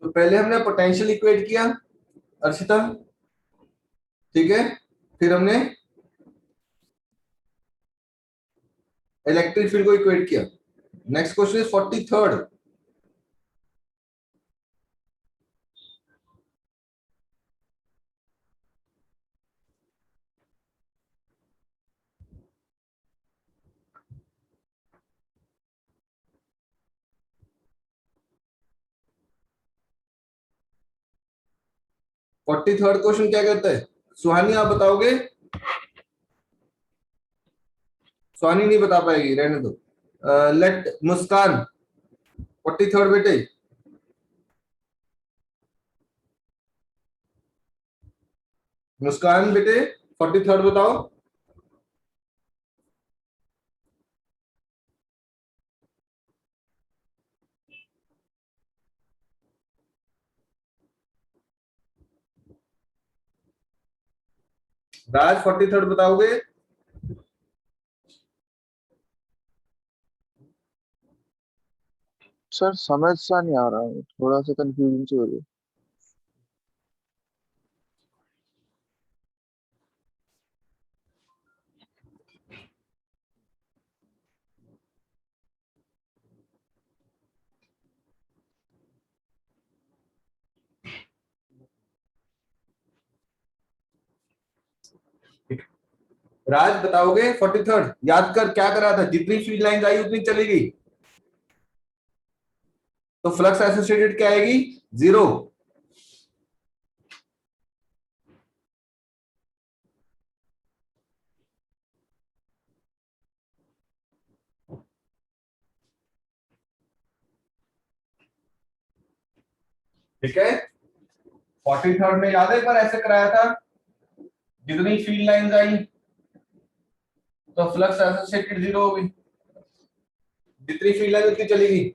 तो पहले हमने पोटेंशियल इक्वेट किया अर्शिता, ठीक है, फिर हमने इलेक्ट्रिक फील्ड को इक्वेट किया। Next question is 43rd। Forty third question क्या कहता है? सुहानी आप बताओगे? सुहानी नहीं बता पाएगी, रहने दो। लेट मुस्कान 43rd बेटे। मुस्कान बेटे 43rd बताओ। राज 43rd बताओगे? सर समझ सा नहीं आ रहा है, थोड़ा सा कंफ्यूजन सी हो रही है। राज बताओगे 43rd? याद कर क्या करा था, जितनी फील्ड लाइन आई उतनी चली गई, तो फ्लक्स एसोसिएटेड क्या आएगी? 0। ठीक है, 43rd में याद है एक बार ऐसे कराया था, जितनी फील्ड लाइंस आई तो फ्लक्स एसोसिएटेड 0 हो गई, जितनी फील्ड लाइन उतनी चली गई।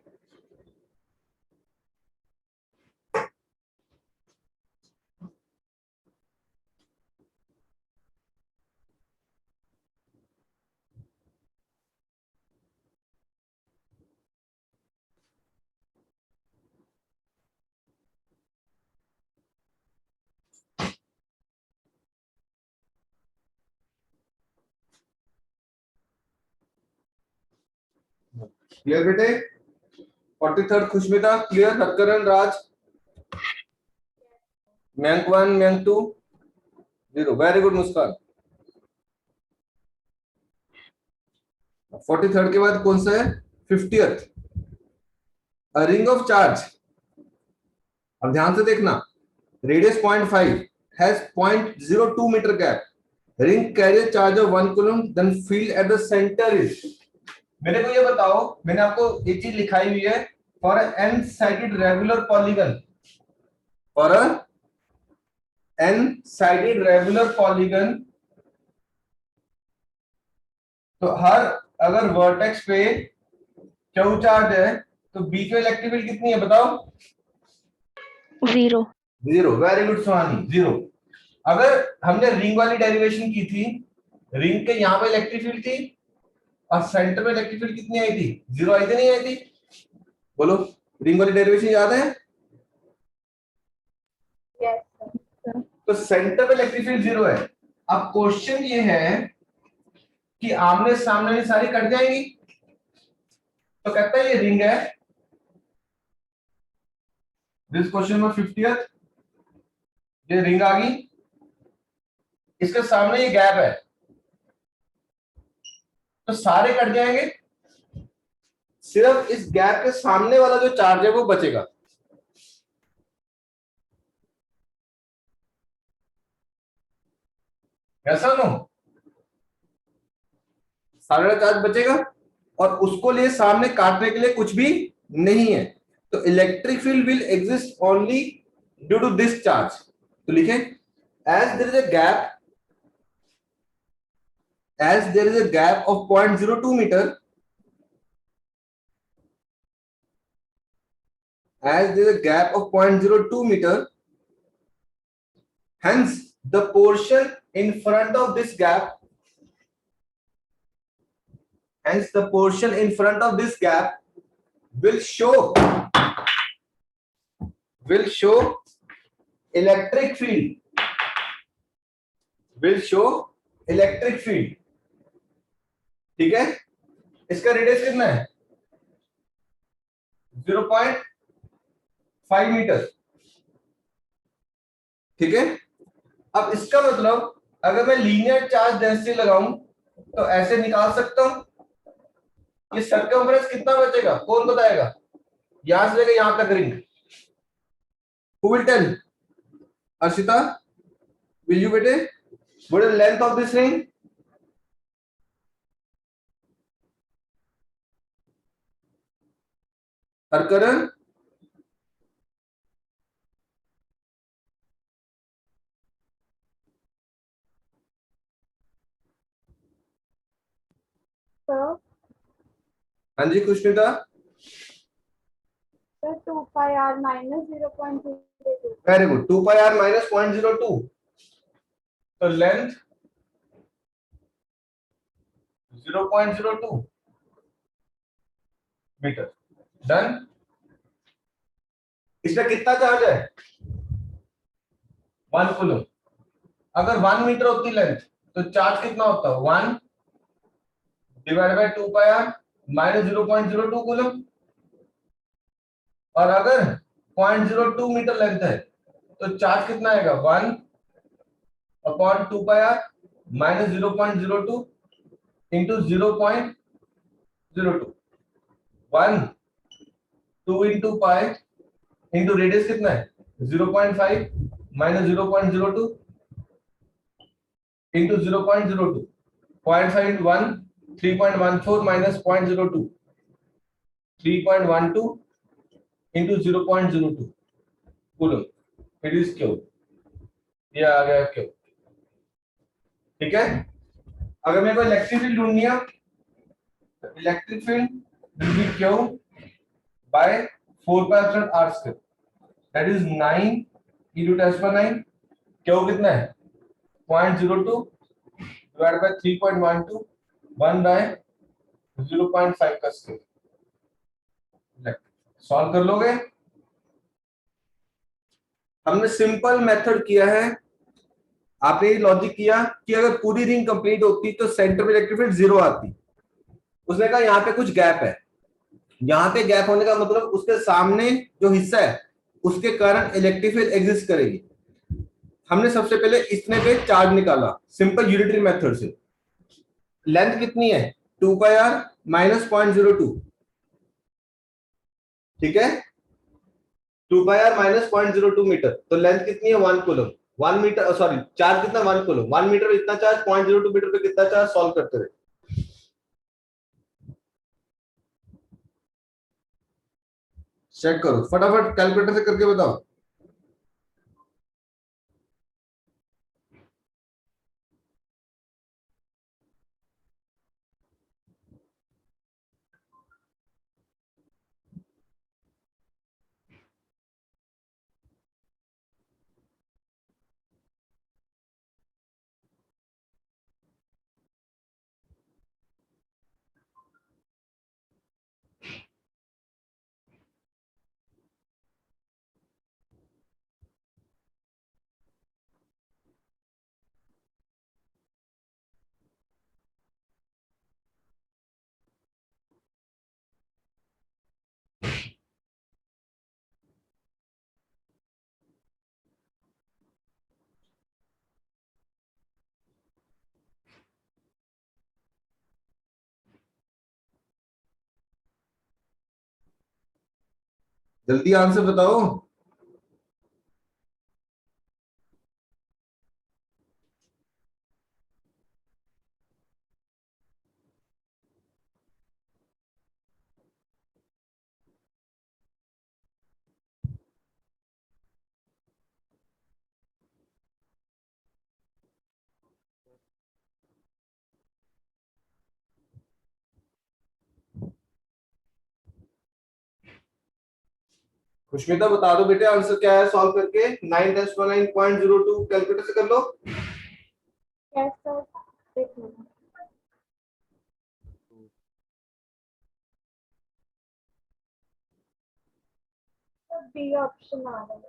क्लियर बेटे? 43rd Khushmita clear? Harkaran Raj, Mayank 1 Mayank 2 0। Very good Muskan. 43rd के बाद कौन सा है? 50th, a ring of charge. अब ध्यान से देखना, radius 0.5 has 0.02 metre gap, ring carry charge of 1 coulomb, then field at the centre is. मेरे को ये बताओ, मैंने आपको एक चीज लिखाई हुई है, for N sided regular polygon, for N sided regular polygon, तो हर अगर वर्टेक्स पे क्यू चार्ज है तो बीच में इलेक्ट्रिक फील्ड कितनी है बताओ? 0। 0। वेरी गुड सुहानी, 0। अगर हमने रिंग वाली डेरिवेशन की थी, रिंग के यहां पे इलेक्ट्रिक फील्ड थी और सेंटर में इलेक्ट्रिक फील्ड कितनी आई थी? 0 आई थी, नहीं आई थी? बोलो, रिंग वाली डेरिवेशन याद है? Yes, तो सेंटर पे इलेक्ट्रिक फील्ड 0 है। अब क्वेश्चन ये है कि आमने सामने सारी कट जाएंगी, तो कहता है ये रिंग है, दिस क्वेश्चन नंबर 50th, ये रिंग आ गई, इसके सामने ये गैप है, तो सारे कट जाएंगे, सिर्फ इस गैप के सामने वाला जो चार्ज है वो बचेगा। ऐसा नो, सारा चार्ज बचेगा और उसको लिए सामने काटने के लिए कुछ भी नहीं है, तो electric field will exist only due to this charge. तो लिखें, as there is a gap, as there is a gap of 0.02 meter, as there is a gap of 0.02 meter, hence the portion in front of this gap, hence the portion in front of this gap will show will show electric field, will show electric field. ठीक है, इसका radius कितना है 0.5 metre. ठीक है, अब इसका मतलब अगर मैं लीनियर चार्ज डेंसिटी लगाऊं तो ऐसे निकाल सकता हूं. ये सर्कमफ्रेंस कितना बचेगा कौन बताएगा? यहां से लेकर यहां तक ring. Who will tell? Arshita, will you बेटे? What is the length of this ring? Arkaran? Sir, हाँ जी खुशमिता. sir, 2 pi r minus 0.02. Very good. 2 pi r minus 0.02. तो लेंथ 0.02 मीटर. डन. इसमें कितना चार्ज है 1 कूलम. अगर 1 मीटर होती length तो charge कितना होता है 1 divide by 2 pi r minus 0.02 coulomb. और अगर 0.02 मीटर लेंथ है तो चार्ज कितना आएगा 1 upon 2 pi r minus 0.02 into 0.02. 1 2 into pi into radius कितना है 0.5 minus 0.02 into 0.02. 0.5 into 1 3.14 minus 0.02 3.12 into 0.02 coulomb. It is cube. ये आ गया क्यूब. ठीक है, अगर मेरे को इलेक्ट्रिक फील्ड ढूंढनी है तो electric field will be Q by 4 pi epsilon r square. That is 9 e to 10 power 9. Q कितना है 0.02 डिवाइड बाय 3.12 1 बाय 0.5 का स्क्वायर. सॉल्व कर लोगे. हमने सिंपल मेथड किया है. आपने ये लॉजिक किया कि अगर पूरी रिंग कंप्लीट होती तो सेंटर में इलेक्ट्रिक फील्ड 0 आती. उसने कहा यहाँ पे कुछ गैप है. यहाँ पे गैप होने का मतलब उसके सामने जो हिस्सा है उसके कारण इलेक्ट्रिक फील्ड एग्जिस्ट करेगी. हमने सबसे पहले इतने पे चार्ज निकाला सिंपल यूनिटरी मेथड से. लेंथ कितनी है 2 pi r माइनस 0.02. ठीक है, 2 pi r माइनस 0.02 मीटर. तो लेंथ कितनी है 1 कूलम. 1 मीटर सॉरी चार्ज कितना 1 कूलम. 1 मीटर पे इतना चार्ज 0.02 मीटर पे कितना चार्ज. सॉल्व करते रहे. चेक करो फटाफट कैलकुलेटर से करके बताओ. जल्दी आंसर बताओ. खुशमिता बता दो बेटे आंसर क्या है. सॉल्व करके 9-9.02 कैलकुलेटर से कर लो. Yes, sir. एक मिनट. तो बी ऑप्शन आ रहा है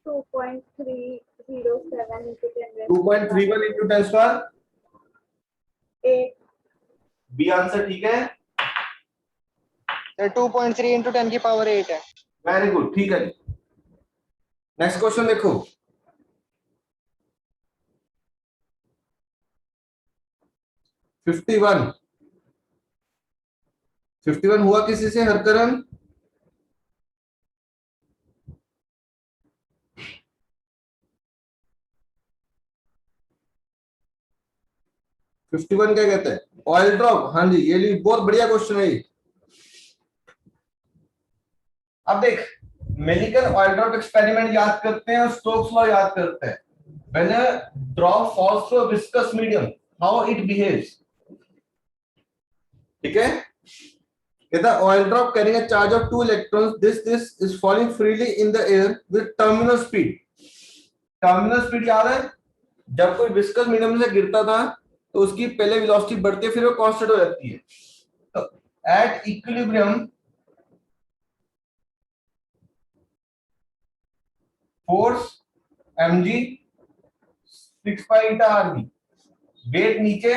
2.307 into 10 2.31 into 10 square 8 B answer ठीक है। सर 2.3 into 10 की पावर 8 है। वेरी गुड, ठीक है। नेक्स्ट क्वेश्चन देखो। 51 51 हुआ किसी से हरकरन? फिफ्टी वन क्या कहते हैं? Oil drop. हाँ जी, ये भी बहुत बढ़िया क्वेश्चन है ये। अब देख, मेलिकल ऑयल ड्रॉप एक्सपेरिमेंट याद करते हैं और स्टोक्स लॉ याद करते हैं। When a drop falls through a viscous medium, how it behaves. ठीक है, कहता है oil drop carrying a charge of 2 electrons, this is falling freely in the air with terminal speed. Terminal speed याद है, जब कोई विस्कस मीडियम से गिरता था तो उसकी पहले वेलोसिटी बढ़ती है, फिर वो कांस्टेंट हो जाती है। तो at equilibrium force mg 6 pi eta rv, weight नीचे,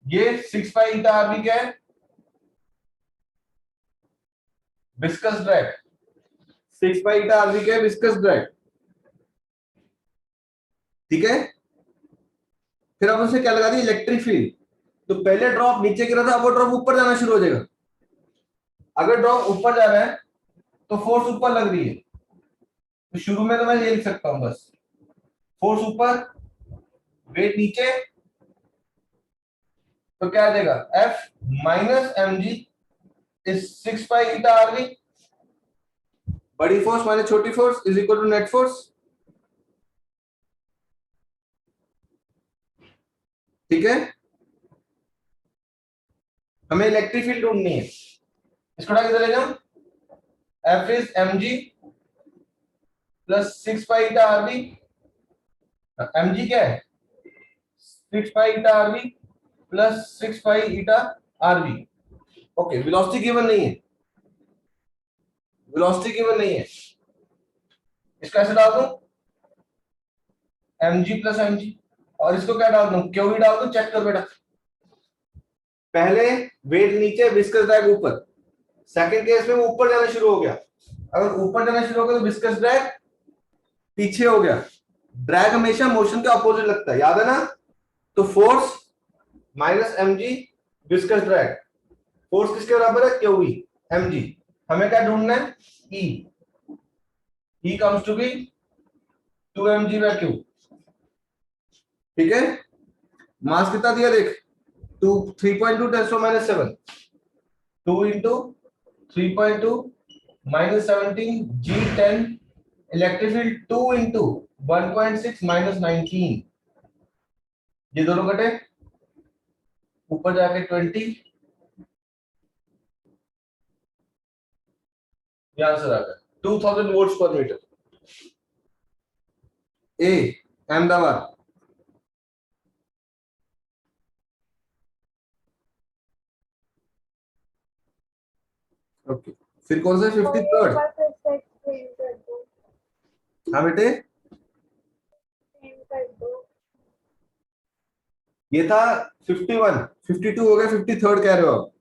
ये 6 पाई ईटा rv क्या है? Viscous drag. 6 pi eta rv क्या है? Viscous drag. ठीक है, फिर अब उसे क्या लगा दी? Electric field. तो पहले ड्रॉप नीचे गिरा था, अब वो ड्रॉप ऊपर जाना शुरू हो जाएगा। अगर ड्रॉप ऊपर जा रहा है तो फोर्स ऊपर लग रही है, तो शुरू में तो मैं ये लिख सकता हूं बस, फोर्स ऊपर, वेट नीचे, तो क्या आ जाएगा? F minus mg is 6 pi eta rv, बड़ी फोर्स माइनस छोटी force is equal to net force. ठीक है, हमें इलेक्ट्रिक फील्ड ढूंढनी है। इसको उठा किधर ले जाऊं? F is mg plus 6 pi eta rv। mg क्या है? 6 pi eta rv plus 6 pi eta rv। Okay, velocity given नहीं है, वेलोसिटी गिवन नहीं है। इसको ऐसे डाल दूं, mg प्लस mg, और इसको क्या डाल दूं? क्यू ही डाल दूं। चेक कर बेटा, पहले वेट नीचे, विस्कस ड्रैग ऊपर। सेकंड केस में वो ऊपर जाना शुरू हो गया। अगर ऊपर जाना शुरू हो गया तो विस्कस ड्रैग पीछे हो गया। ड्रैग हमेशा मोशन के अपोजिट लगता है, याद है ना? तो force minus mg viscous drag, force किसके बराबर है? Q E mg। हमें क्या ढूंढना है? E। E comes to be 2mg by q। ठीक है, मास कितना दिया देख, 3.2 10⁻⁷, 2 into 3.2 minus 17 G10, electric field 2 into 1.6 minus 19, ये दोनों कटे, ऊपर जाके 20, ये आंसर आ गया 2000 वोल्ट्स पर मीटर। ए, अहमदाबाद। ओके, फिर कौन सा? 53rd। बार फिर से एक्सप्लेन कर दो, हाँ बेटे, एक्सप्लेन कर दो। ये था 51, 52 हो गया, 53rd कह रहे हो आप?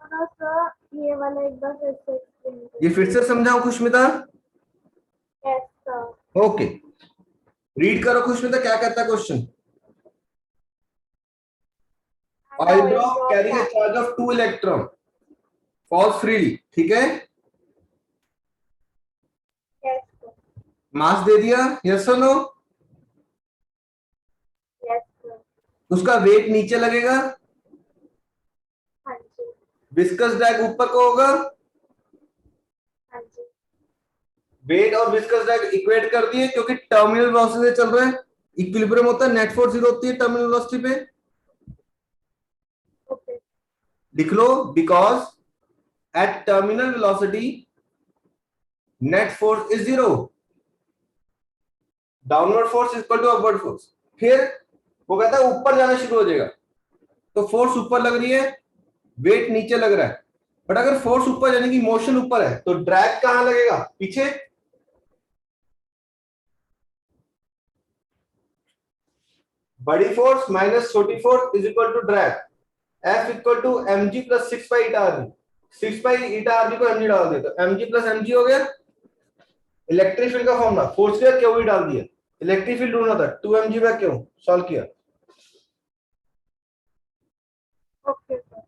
थोड़ा सा ये वाला एक बार फिर से एक्सप्लेन कर ये फिर से समझाऊं Khushmita? Yes sir. Okay, read करो खुशमिता, क्या कहता है question? Oil drop carrying a charge of 2 electron falls freely. ठीक है, यस सर, मास दे दिया, यस और नो? यस सर, उसका वेट नीचे लगेगा, हाँ जी, विस्कस ड्रैग ऊपर को होगा। हाँ जी, वेट और विस्कस ड्रैग इक्वेट कर दिए, क्योंकि टर्मिनल वेलोसिटी से चल रहे हैं। इक्विलिब्रियम होता है, नेट फोर्स 0 होती है टर्मिनल वेलोसिटी पे। ओके, लिख लो, because at terminal velocity net force is 0, downward force is equal to upward force. फिर वो कहता है ऊपर जाना शुरू हो जाएगा, तो फोर्स ऊपर लग रही है, वेट नीचे लग रहा है, बट अगर फोर्स ऊपर यानी कि मोशन ऊपर है तो ड्रैग कहां लगेगा, पीछे। बड़ी फोर्स माइनस छोटी force is equal to drag, F equal to mg plus 6 pi eta RB. 6 pi eta RB को mg डाल दिया तो mg प्लस mg हो गया। इलेक्ट्रिक फील्ड का फॉर्मूला, फोर्स का क्यू ही डाल दिया, इलेक्ट्रिक फील्ड ढूंढना था 2mg बाय क्यू, सॉल्व किया। Okay, sir.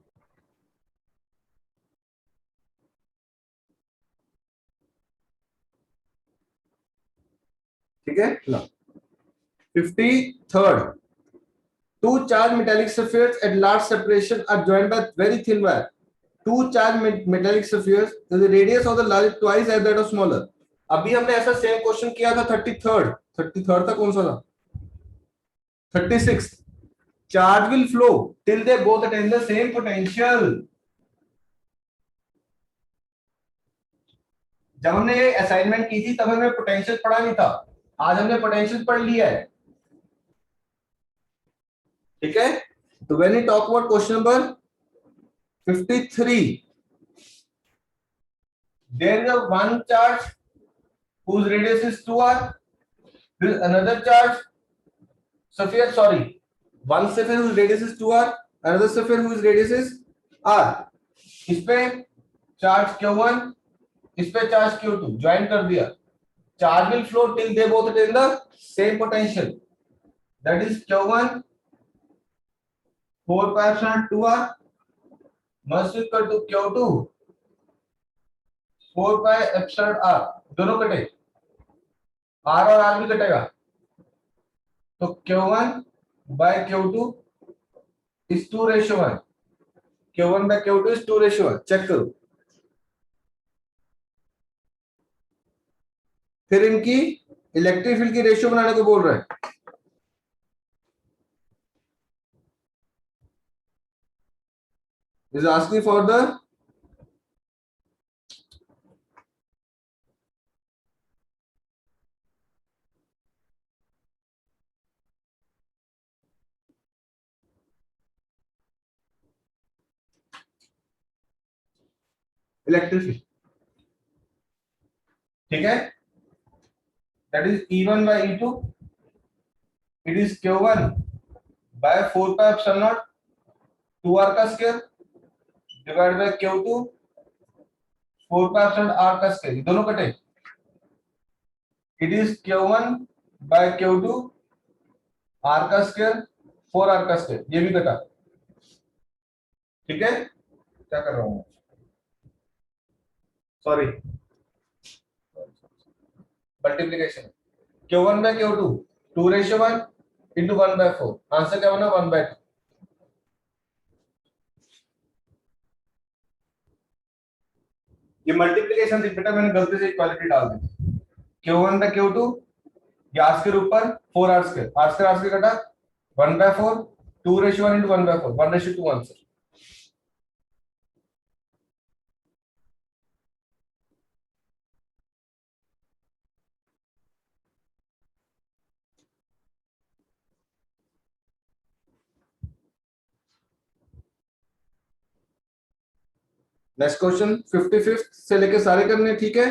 ठीक है ना। 53rd, two charged metallic spheres at large separation are joined by very thin wire. Two charged metallic spheres, the radius of the large twice as that of smaller. अभी हमने ऐसा same question किया था 33rd था, कौन सा था, 36th. Charge will flow till they both attain the same potential. जब हमने ये असाइनमेंट की थी तब हमने पोटेंशियल पढ़ा नहीं था, आज हमने पोटेंशियल पढ़ लिया है। ठीक है, तो when we talk about question number 53, there is a one charge whose radius is 2r, there is another charge sphere, sorry, one sphere whose radius is 2r, another sphere whose radius is r. इस पे charge q1, इस पे charge q2 join कर दिया, charge will flow till they both attain the same potential, that is q1 4 pi epsilon 2r must equal to q2 4 pi epsilon r, दोनों कटे, r और r भी कटेगा, तो q1 by q2 is 2:1, q1 by q2 is 2:1, check करो। फिर इनकी electric field की रेशियो बनाने को बोल रहा है। is asking for the electric field. ठीक है, that is E1 by E2, it is Q1 by 4 pi epsilon naught 2r का square divide by Q2 4 pi epsilon r का स्क्वायर, दोनों कटे, it is Q1 by Q2 r का square 4r का square, ये भी कटा। ठीक है, क्या कर रहा हूं, sorry, multiplication, Q1 by Q2 2:1 into 1/4, answer क्या बना 1/2। ये मल्टीप्लिकेशन बेटा मैंने गलती से इक्वालिटी डाल दी, Q1 by Q2 ये r स्क्वायर ऊपर 4r square, r square r square कटा 1/4, 2:1 into 1/4, 1:2 answer. Next question 55th से लेके सारे करने, ठीक है।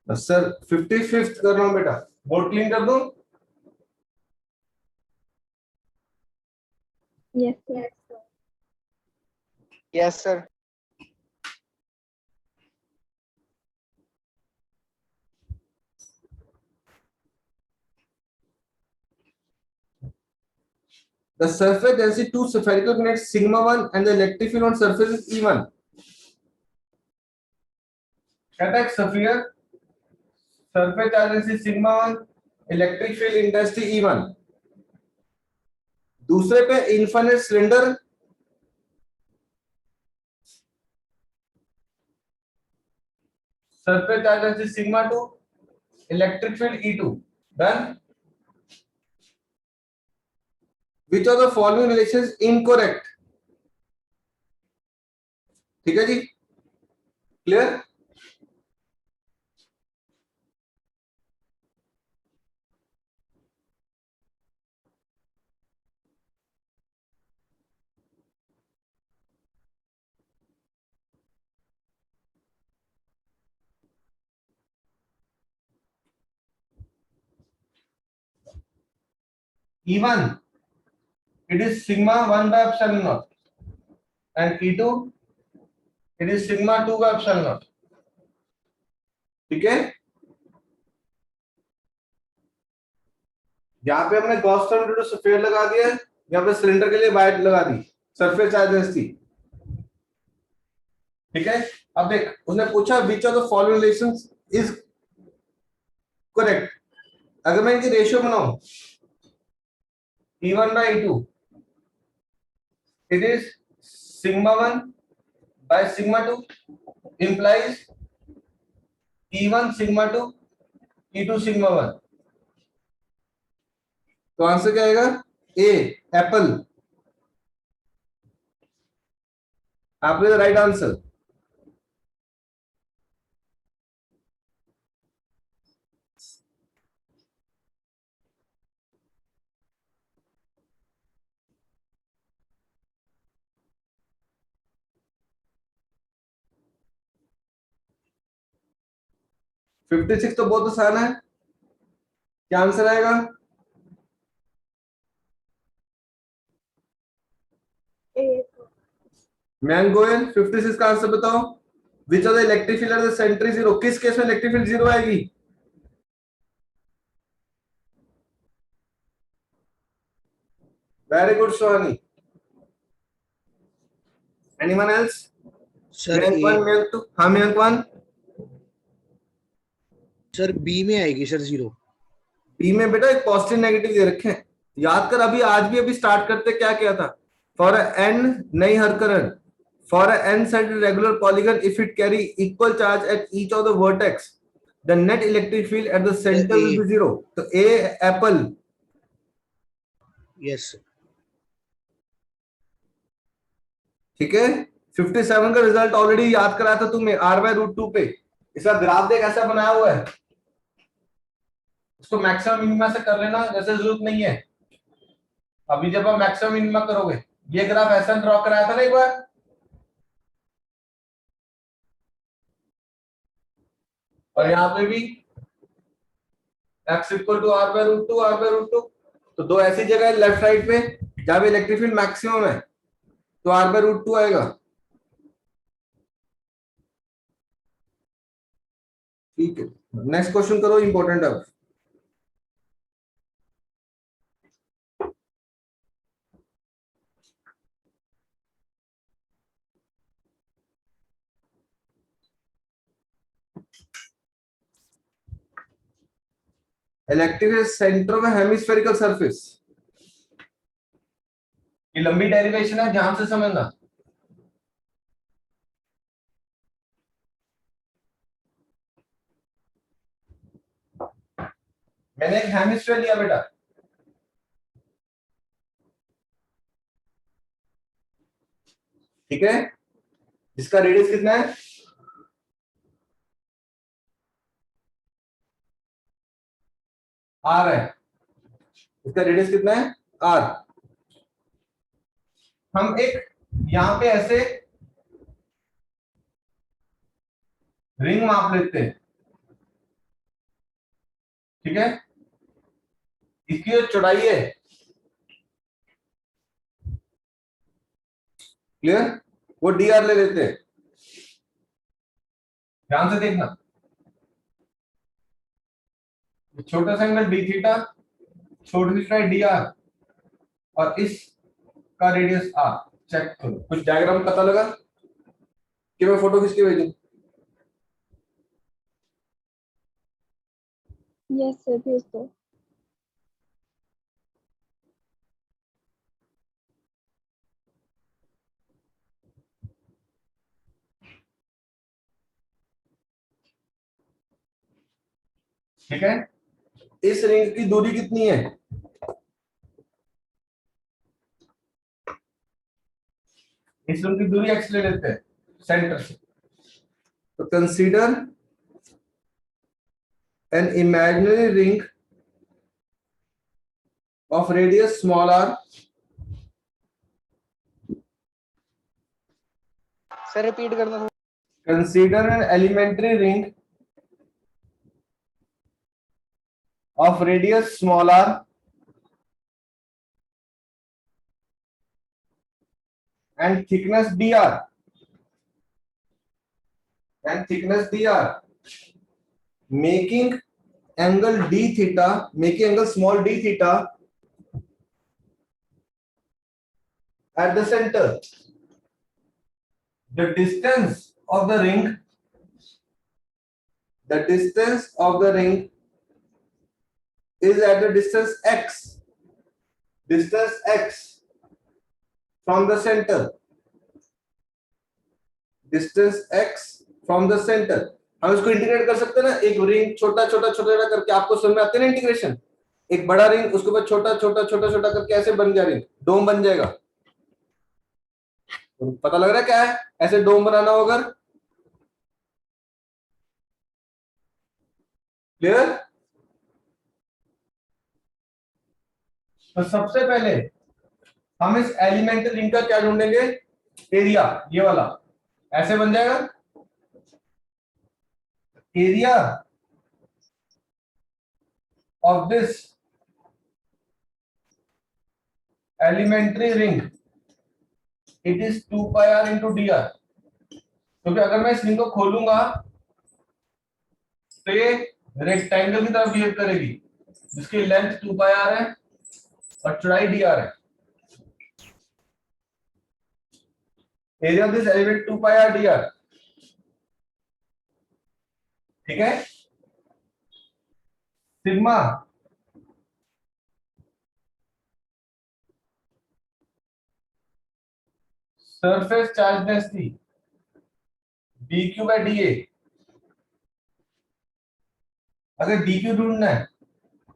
सर 55th कर रहा हूं बेटा, बोर्ड क्लीन कर दूं। Yes, yes, sir. Yes, sir. The surface density two spherical connects sigma 1 and the electric field on surface is E1. कहता है sphere, surface charge density sigma 1, electric field intensity E1। दूसरे पे infinite cylinder, surface charge density sigma 2, electric field E2। Done. Which of the following relations incorrect? ठीक है जी, clear. E1 it is sigma 1 by epsilon naught, and E2 it is sigma 2 by epsilon naught. ठीक है, यहाँ पे हमने Gauss theorem sphere लगा दिया, यहाँ पे सिलेंडर के लिए वाइट लगा दी, सरफेस चार्ज डेंसिटी। ठीक है, अब देख उसने पूछा विच of the following relations is correct. अगर मैं इनकी रेशियो बनाऊं E1 by E2 it is sigma 1 by sigma 2 implies E1 sigma 2 E2 sigma 1। तो आंसर क्या आएगा? ए, एप्पल। आपने the right answer. Fifty six तो बहुत आसान है, क्या आंसर आएगा? मैंगोयल 56 का आंसर बताओ। Which of the electric field are the centre zero, किस केस में इलेक्ट्रिक फील्ड जीरो आएगी? Very good Sohani. Anyone else? Sir Mayank one, Mayank two. हाँ मयंक वन। सर बी में आएगी सर जीरो। बी में बेटा एक पॉजिटिव नेगेटिव दे रखे हैं, याद कर। अभी आज भी अभी स्टार्ट करते क्या किया था? फॉर एन नई हर current, for N sided regular polygon if it carry equal charge at each of the vertex the net electric field at the centre will be zero. तो ए एप्पल। यस। ठीक है, 57 का result already याद कराया था तुम्हें r/√2 पे। इसका ग्राफ देख ऐसा बनाया हुआ है, उसको मैक्सिमम मिनिमा से कर लेना, जैसे जरूरत नहीं है। अभी जब आप मैक्सिमम मिनिमा करोगे, ये ग्राफ ऐसा ड्रॉ कराया था ना एक बार, और यहाँ पे भी x equal to r/√2 r/√2। तो दो ऐसी जगह है लेफ्ट राइट पे जहां पे इलेक्ट्रिक फील्ड मैक्सिमम है, तो r/√2 आएगा। ठीक है, नेक्स्ट क्वेश्चन करो, इंपॉर्टेंट है। इलेक्ट्रिक सेंटर में हेमिस्फेरिकल सरफेस, ये लंबी डेरिवेशन है, ध्यान से समझना। मैंने एक हेमिस्फीयर लिया बेटा, ठीक है, जिसका रेडियस कितना है? r है। इसका रेडियस कितना है? r। हम एक यहां पे ऐसे रिंग माप लेते हैं, ठीक है, इसकी जो चौड़ाई है, क्लियर, वो dr ले लेते हैं। ध्यान से देखना, छोटा सा एंगल डी थीटा, छोटी सी साइड dr, और इस का रेडियस r। चेक करो, कुछ डायग्राम पता लगा कि मैं फोटो खींच के भेजूं? यस सर, भेज दो। ठीक है, इस रिंग की दूरी कितनी है? इस रिंग की दूरी x ले लेते हैं सेंटर से। तो consider an imaginary ring of radius small r। Sir repeat करना। Consider an elementary ring of radius small r and thickness dr, making angle d theta, making angle small d theta at the center. The distance of the ring, is at the distance x, from the center, हम इसको integrate कर सकते हैं ना, एक ring छोटा छोटा छोटा करके, आपको समझ में आते हैं ना इंटीग्रेशन, एक बड़ा रिंग उसके बाद छोटा छोटा छोटा छोटा करके ऐसे बन गया रिंग, डोम बन जाएगा। तो पता लग रहा है क्या है, ऐसे डोम बनाना होगा। क्लियर? तो सबसे पहले हम इस एलिमेंट्री रिंग का क्या ढूंढेंगे, एरिया, ये वाला ऐसे बन जाएगा, area of this elementary ring, it is 2 pi R into D R. क्योंकि अगर मैं इस रिंग को खोलूंगा तो ये रेक्टेंगल की तरह बिहेव करेगी, जिसकी लेंथ 2 पाई आर है और चौड़ाई डी आर है। Area of this element 2 pi R D R, ठीक है। Sigma surface charge density D Q by D A, अगर डी क्यू ढूंढना है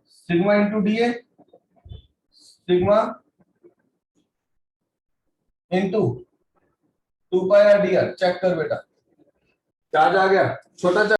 sigma into D A, sigma into 2 pi R D R. Check कर बेटा, charge आ गया, छोटा charge